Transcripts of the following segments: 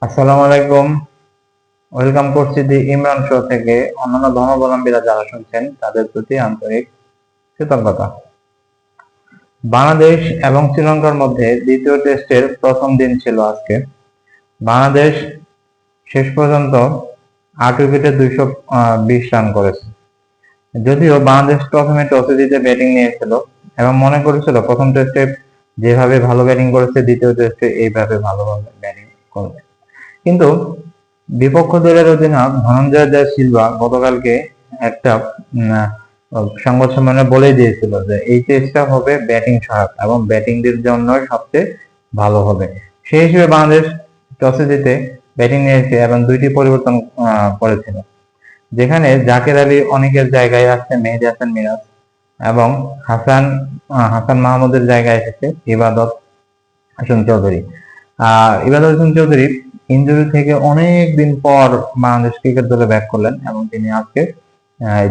আসসালামু আলাইকুম। ওয়েলকাম করছি দি ইমরান শো থেকে। অন্যান্য ধর্মাবলম্বীরা যারা শুনছেন তাদের প্রতি আন্তরিক কৃতজ্ঞতা। বাংলাদেশ এবং শ্রীলঙ্কার মধ্যে দ্বিতীয় টেস্টের প্রথম দিন ছিল আজকে। বাংলাদেশ শেষ পর্যন্ত 8 উইকেটে 220 রান করেছে। যদিও বাংলাদেশ প্রথমে টসে জিতে ব্যাটিং নিয়েছিল এবং মনে করেছিল প্রথম টেস্টে যেভাবে ভালো ব্যাটিং করেছে দ্বিতীয় টেস্টে এইভাবে ভালোভাবে ব্যাটিং করবে, কিন্তু বিপক্ষ দলের অধিনায়ক ধনঞ্জয় দে সিলভা গতকালকে একটা সংবাদ সম্মেলনে বলেই দিয়েছিল যে এই টেস্টটা হবে ব্যাটিং সহায়ক এবং ব্যাটিংদের জন্য সবচেয়ে ভালো হবে। সেই হিসেবে বাংলাদেশ টসে জিতে ব্যাটিং নিয়েছে এবং 2টি পরিবর্তন করেছিল, যেখানে জাকের আলী অনেকের জায়গায় আসছে মেহেদী হাসান মিরাজ এবং হাসান মাহমুদের জায়গায় এসেছে ইবাদত হোসেন চৌধুরী। ইবাদত হোসেন চৌধুরী ইনজুরি থেকে অনেক দিন পর বাংলাদেশ ক্রিকেট দলে ব্যাক করলেন এবং তিনি আজকে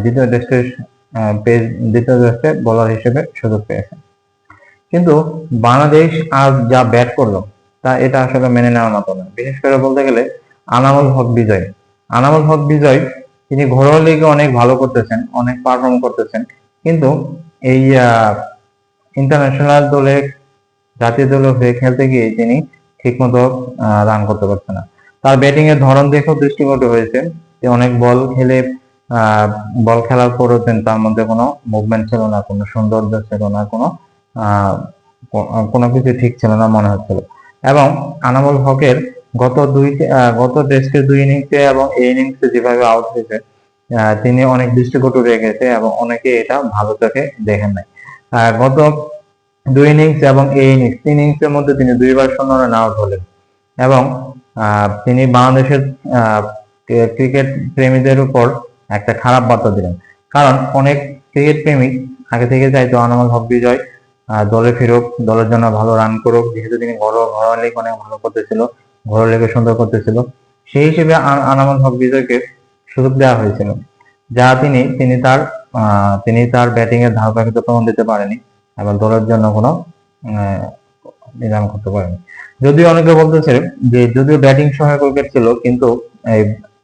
দ্বিতীয় টেস্টে বোলার হিসেবে সুযোগ পেয়েছেন। কিন্তু বাংলাদেশ আজ যা ব্যাট করলো তা এটা আসলে মেনে নেওয়ার মতো না। বিশেষ করে বলতে গেলে আনামুল হক বিজয় তিনি ঘরোয়া লিগে অনেক ভালো করতেছেন, অনেক পারফর্ম করতেছেন, কিন্তু এই ইন্টারন্যাশনাল দলে জাতীয় দলের হয়ে খেলতে গিয়ে তিনি ঠিকমতো রান করতে পারছে না। তার ব্যাটিং এর ধরন দেখেও দৃষ্টিকটু হয়েছে। অনেক বল খেলার পরেও তার মধ্যে কোনো মুভমেন্ট ছিল না, কোনো সৌন্দর্য ছিল না, কোনো কিছু ঠিক ছিল না মনে হচ্ছিল। এবং আনামুল হকের গত টেস্টের 2 ইনিংসে এবং এই ইনিংসে যেভাবে আউট হয়েছে তিনি অনেক দৃষ্টিকটু রেখেছে এবং অনেকে এটা ভালো চোখে দেখেন নাই। গত 2 ইনিংস এবং এই ইনিংস 3 ইনিংসের মধ্যে তিনি 2বার 0 রানে আউট হলেন এবং তিনি বাংলাদেশের ক্রিকেট প্রেমীদের উপর একটা খারাপ বার্তা দিলেন। কারণ অনেক ক্রিকেট প্রেমী আগে থেকে চাইতো আনামুল হক বিজয় দলে ফিরুক, দলের জন্য ভালো রান করুক, যেহেতু তিনি ঘরোয়া লিগ অনেক ভালো করতেছিল, ঘরোয়া লিগে সুন্দর করতেছিল। সেই হিসেবে আনামুল হক বিজয়কে সুযোগ দেওয়া হয়েছিল, যা তিনি তার ব্যাটিং এর ধারাবাহিকতা প্রমাণ দিতে পারেনি এবং দলের জন্য কোনো নিলাম করতে পারেনি। যদিও অনেকে বলতেছে যে যদিও ব্যাটিং সহায়ক উইকেট ছিল, কিন্তু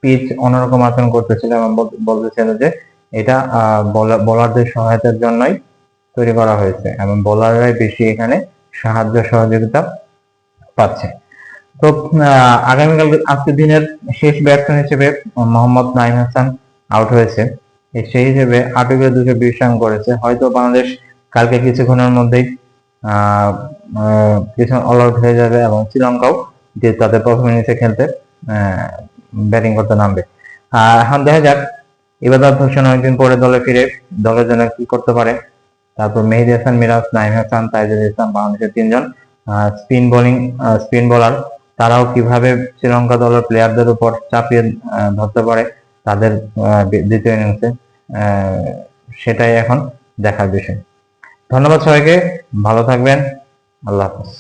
পিচ অন্যরকম আচরণ করতেছিল এবং বলতেছিল যে এটা বোলারদের সহায়তার জন্যই তৈরি করা হয়েছে এবং বোলাররাই বেশি এখানে সাহায্য সহযোগিতা পাচ্ছে। তো আগামীকাল আজকের দিনের শেষ ব্যাটসম্যান হিসেবে মোহাম্মদ নাঈম হাসান আউট হয়েছে। সেই হিসেবে 8 উইকেটে 220 রান করেছে। হয়তো বাংলাদেশ কালকে কিছুক্ষণের মধ্যেই কিছু অল আউট হয়ে যাবে এবং শ্রীলঙ্কাও যে তাদের প্রথম ইনিংসে খেলতে ব্যাটিং করতে নামবে। এখন দেখা যাক ইবাদত হোসেন অনেকদিন পরে দলে ফিরে দলের জন্য কি করতে পারে। তারপর মেহেদী হাসান মিরাজ, নাঈম হাসান, তাইজুল ইসলাম বাংলাদেশের 3জন স্পিন বোলার, তারাও কিভাবে শ্রীলঙ্কা দলের প্লেয়ারদের উপর চাপিয়ে ধরতে পারে তাদের দ্বিতীয় ইনিংসে, সেটাই এখন দেখার বিষয়। ধন্যবাদ সবাইকে, ভালো থাকবেন, আল্লাহ হাফেজ।